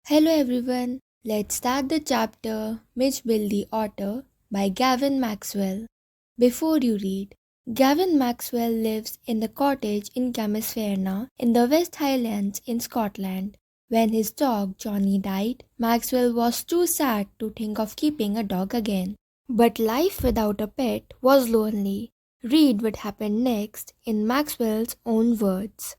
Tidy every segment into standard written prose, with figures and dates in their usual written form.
Hello everyone, let's start the chapter Mijbil The Otter by Gavin Maxwell. Before you read, Gavin Maxwell lives in the cottage in Camisferna in the West Highlands in Scotland. When his dog Johnny died, Maxwell was too sad to think of keeping a dog again. But life without a pet was lonely. Read what happened next in Maxwell's own words.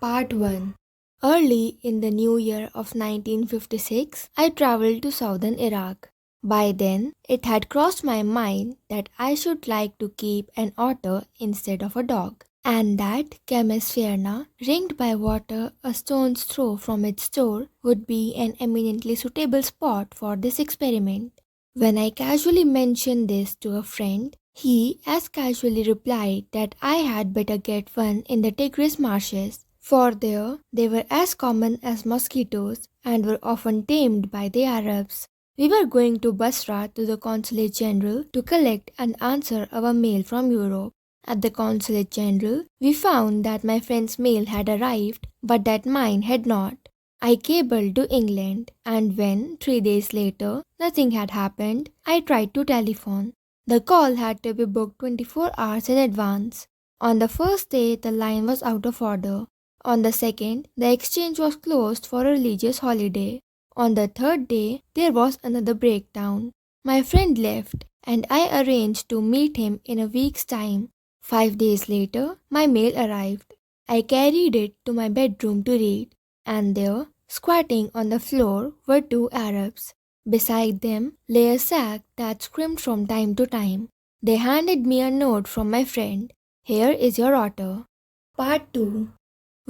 Part 1. Early in the new year of 1956, I traveled to southern Iraq. By then, it had crossed my mind that I should like to keep an otter instead of a dog, and that Kemisferna, ringed by water a stone's throw from its door, would be an eminently suitable spot for this experiment. When I casually mentioned this to a friend, he as casually replied that I had better get one in the Tigris marshes, for there they were as common as mosquitoes and were often tamed by the Arabs. We were going to Basra to the Consulate General to collect and answer our mail from Europe. At the Consulate General, we found that my friend's mail had arrived, but that mine had not. I cabled to England, and when, 3 days later, nothing had happened, I tried to telephone. The call had to be booked 24 hours in advance. On the first day, the line was out of order. On the second, the exchange was closed for a religious holiday. On the third day, there was another breakdown. My friend left, and I arranged to meet him in a week's time. 5 days later, my mail arrived. I carried it to my bedroom to read, and there, squatting on the floor, were two Arabs. Beside them lay a sack that screamed from time to time. They handed me a note from my friend. "Here is your otter." Part 2.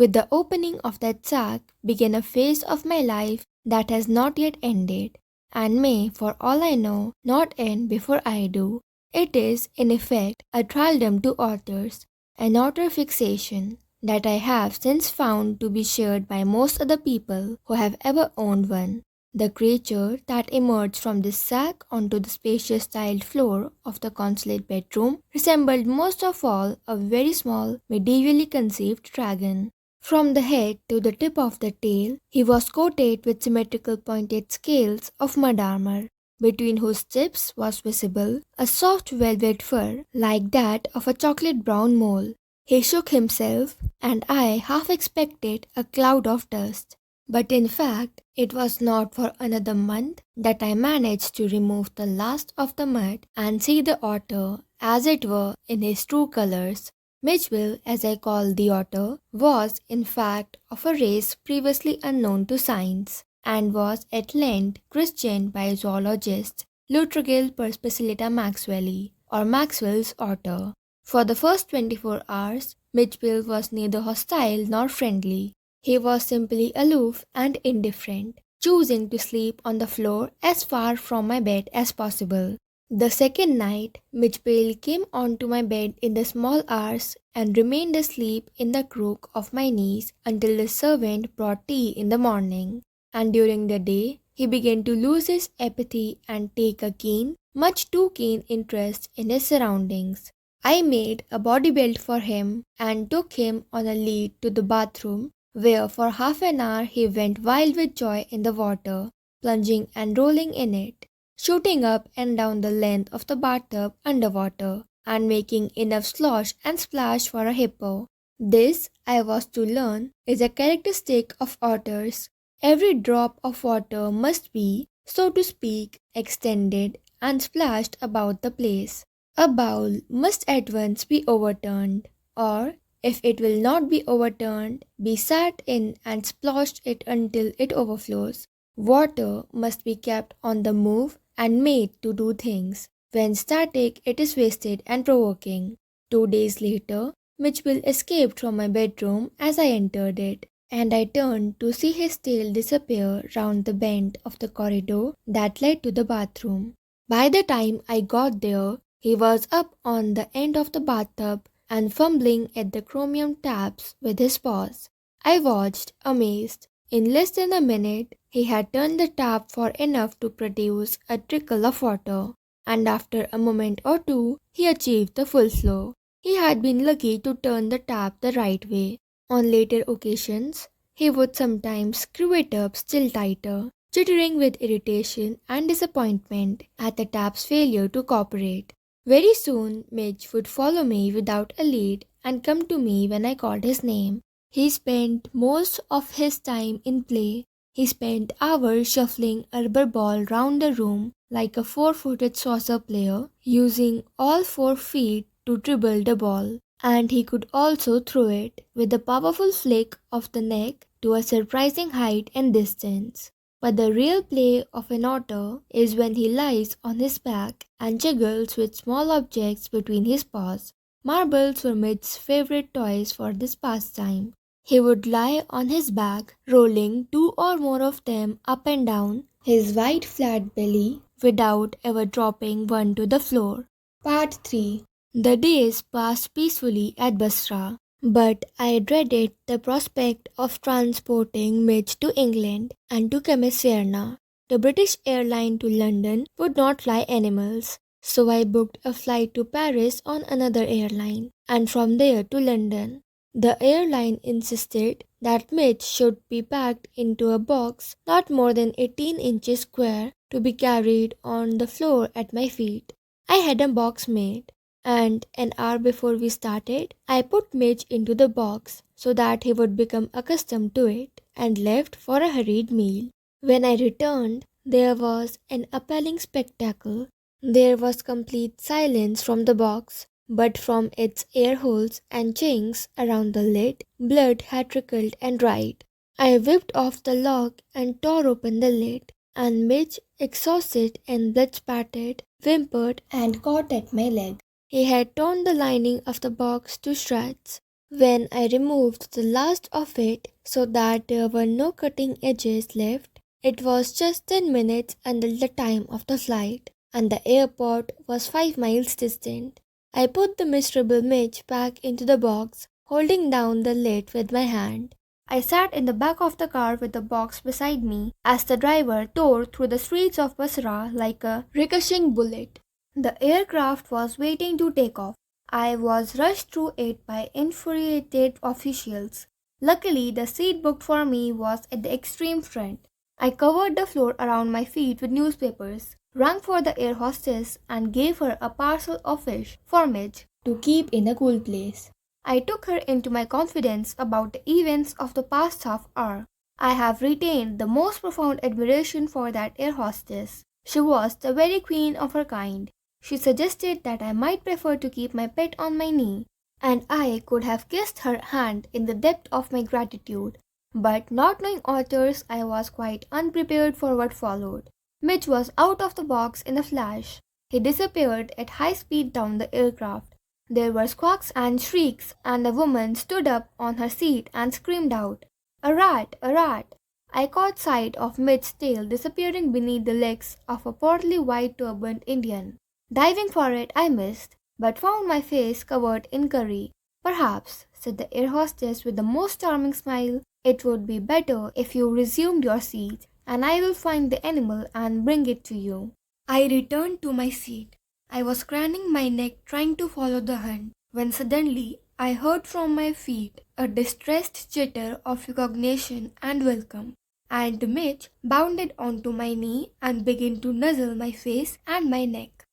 With the opening of that sack began a phase of my life that has not yet ended, and may, for all I know, not end before I do. It is, in effect, a thraldom to authors, an otter fixation that I have since found to be shared by most other people who have ever owned one. The creature that emerged from this sack onto the spacious tiled floor of the consulate bedroom resembled most of all a very small, medievally conceived dragon. From the head to the tip of the tail, he was coated with symmetrical pointed scales of mud armor, between whose tips was visible a soft velvet fur like that of a chocolate brown mole. He shook himself, and I half expected a cloud of dust. But in fact, it was not for another month that I managed to remove the last of the mud and see the otter, as it were, in his true colors. Mijbil, as I call the otter, was in fact of a race previously unknown to science, and was at length christened by zoologists Lutrogale perspicillata maxwelli, or Maxwell's otter. For the first 24 hours, Mijbil was neither hostile nor friendly. He was simply aloof and indifferent, choosing to sleep on the floor as far from my bed as possible. The second night, Mijbil came onto my bed in the small hours and remained asleep in the crook of my knees until the servant brought tea in the morning. And during the day, he began to lose his apathy and take a keen, much too keen interest in his surroundings. I made a body belt for him and took him on a lead to the bathroom, where for half an hour he went wild with joy in the water, plunging and rolling in it, shooting up and down the length of the bathtub underwater, and making enough slosh and splash for a hippo. This, I was to learn, is a characteristic of otters. Every drop of water must be, so to speak, extended and splashed about the place. A bowl must at once be overturned, or, if it will not be overturned, be sat in and splashed it until it overflows. Water must be kept on the move and made to do things. When static, it is wasted and provoking. 2 days later, Mijbil escaped from my bedroom as I entered it, and I turned to see his tail disappear round the bend of the corridor that led to the bathroom. By the time I got there, he was up on the end of the bathtub and fumbling at the chromium taps with his paws. I watched, amazed. In less than a minute, he had turned the tap far enough to produce a trickle of water, and after a moment or two, he achieved the full flow. He had been lucky to turn the tap the right way. On later occasions, he would sometimes screw it up still tighter, jittering with irritation and disappointment at the tap's failure to cooperate. Very soon, Midge would follow me without a lead and come to me when I called his name. He spent most of his time in play. He spent hours shuffling a rubber ball round the room like a four-footed saucer player, using all 4 feet to dribble the ball. And he could also throw it with a powerful flick of the neck to a surprising height and distance. But the real play of an otter is when he lies on his back and jiggles with small objects between his paws. Marbles were Midge's favorite toys for this pastime. He would lie on his back, rolling 2 or more of them up and down his wide flat belly without ever dropping one to the floor. Part 3. The days passed peacefully at Basra, but I dreaded the prospect of transporting Midge to England and to Camisarna. The British airline to London would not fly animals, so I booked a flight to Paris on another airline, and from there to London. The airline insisted that Midge should be packed into a box not more than 18 inches square to be carried on the floor at my feet. I had a box made, and an hour before we started, I put Midge into the box so that he would become accustomed to it and left for a hurried meal. When I returned, there was an appalling spectacle. There was complete silence from the box, but from its air holes and chinks around the lid, blood had trickled and dried. I whipped off the lock and tore open the lid, and Midge, exhausted and blood-spattered, whimpered and caught at my leg. He had torn the lining of the box to shreds. When I removed the last of it so that there were no cutting edges left, it was just 10 minutes until the time of the flight, and the airport was 5 miles distant. I put the miserable Midge back into the box, holding down the lid with my hand. I sat in the back of the car with the box beside me as the driver tore through the streets of Basra like a ricocheting bullet. The aircraft was waiting to take off. I was rushed through it by infuriated officials. Luckily, the seat booked for me was at the extreme front. I covered the floor around my feet with newspapers, rang for the air hostess, and gave her a parcel of fish for Midge to keep in a cool place. I took her into my confidence about the events of the past half hour. I have retained the most profound admiration for that air hostess. She was the very queen of her kind. She suggested that I might prefer to keep my pet on my knee, and I could have kissed her hand in the depth of my gratitude. But not knowing otters, I was quite unprepared for what followed. Midge was out of the box in a flash. He disappeared at high speed down the aircraft. There were squawks and shrieks, and a woman stood up on her seat and screamed out, "A rat! A rat!" I caught sight of Midge's tail disappearing beneath the legs of a portly white turbaned Indian. Diving for it, I missed, but found my face covered in curry. "Perhaps," said the air hostess with the most charming smile, "it would be better if you resumed your seat, and I will find the animal and bring it to you." I returned to my seat. I was craning my neck trying to follow the hunt, when suddenly I heard from my feet a distressed chitter of recognition and welcome, and Midge bounded onto my knee and began to nuzzle my face and my neck.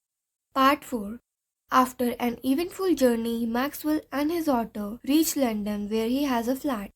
Part 4. After an eventful journey, Maxwell and his otter reached London, where he has a flat.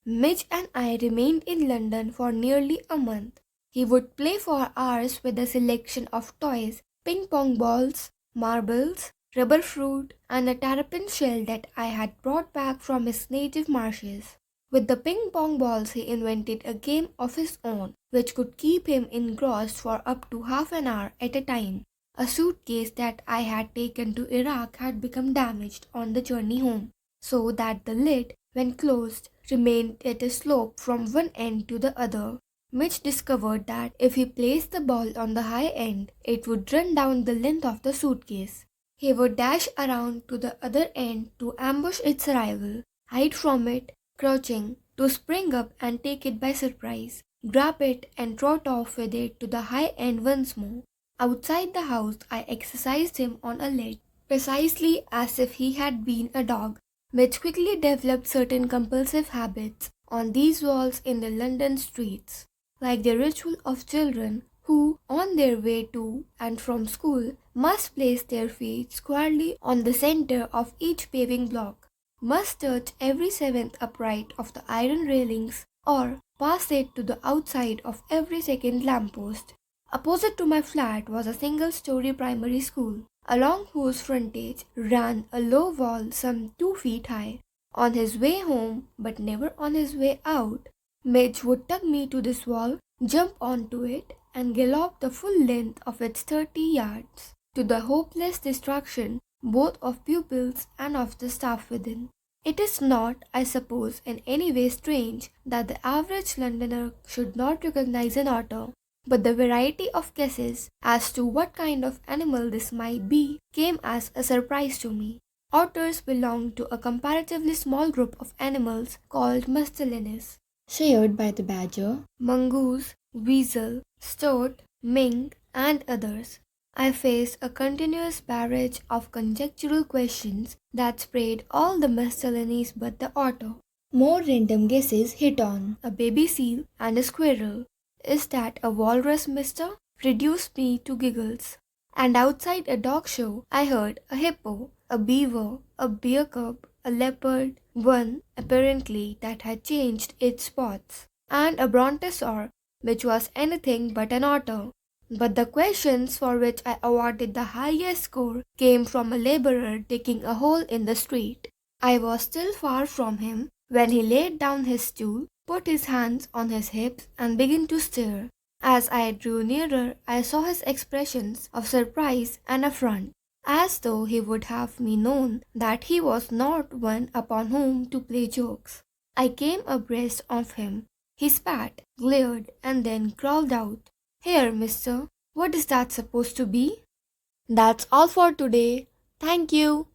Midge and I remained in London for nearly a month. He would play for hours with a selection of toys, ping-pong balls, marbles, rubber fruit, and a terrapin shell that I had brought back from his native marshes. With the ping-pong balls he invented a game of his own, which could keep him engrossed for up to half an hour at a time. A suitcase that I had taken to Iraq had become damaged on the journey home, so that the lid, when closed, remained at a slope from one end to the other. Mitch discovered that if he placed the ball on the high end, it would run down the length of the suitcase. He would dash around to the other end to ambush its rival, hide from it, crouching, to spring up and take it by surprise, grab it and trot off with it to the high end once more. Outside the house, I exercised him on a lid, precisely as if he had been a dog. Mitch quickly developed certain compulsive habits on these walls in the London streets. like the ritual of children who, on their way to and from school, must place their feet squarely on the center of each paving block, must touch every seventh upright of the iron railings, or pass it to the outside of every second lamppost. Opposite to my flat was a single-story primary school, along whose frontage ran a low wall some 2 feet high. On his way home, but never on his way out, Midge would tug me to this wall, jump onto it, and gallop the full length of its 30 yards, to the hopeless destruction both of pupils and of the staff within. It is not, I suppose, in any way strange that the average Londoner should not recognize an otter, but the variety of guesses as to what kind of animal this might be came as a surprise to me. Otters belong to a comparatively small group of animals called mustelines, shared by the badger, mongoose, weasel, stoat, mink, and others. I faced a continuous barrage of conjectural questions that sprayed all the mustelines but the otter. More random guesses hit on a baby seal and a squirrel. Is that a walrus, mister? Reduced me to giggles. And outside a dog show, I heard a hippo, a beaver, a bear cub, a leopard, one apparently that had changed its spots, and a brontosaur, which was anything but an otter. But the questions for which I awarded the highest score came from a laborer digging a hole in the street. I was still far from him when he laid down his stool, put his hands on his hips, and began to stare. As I drew nearer, I saw his expressions of surprise and affront, as though he would have me known that he was not one upon whom to play jokes. I came abreast of him. He spat, glared, and then growled out, "Here, mister, what is that supposed to be?" That's all for today. Thank you.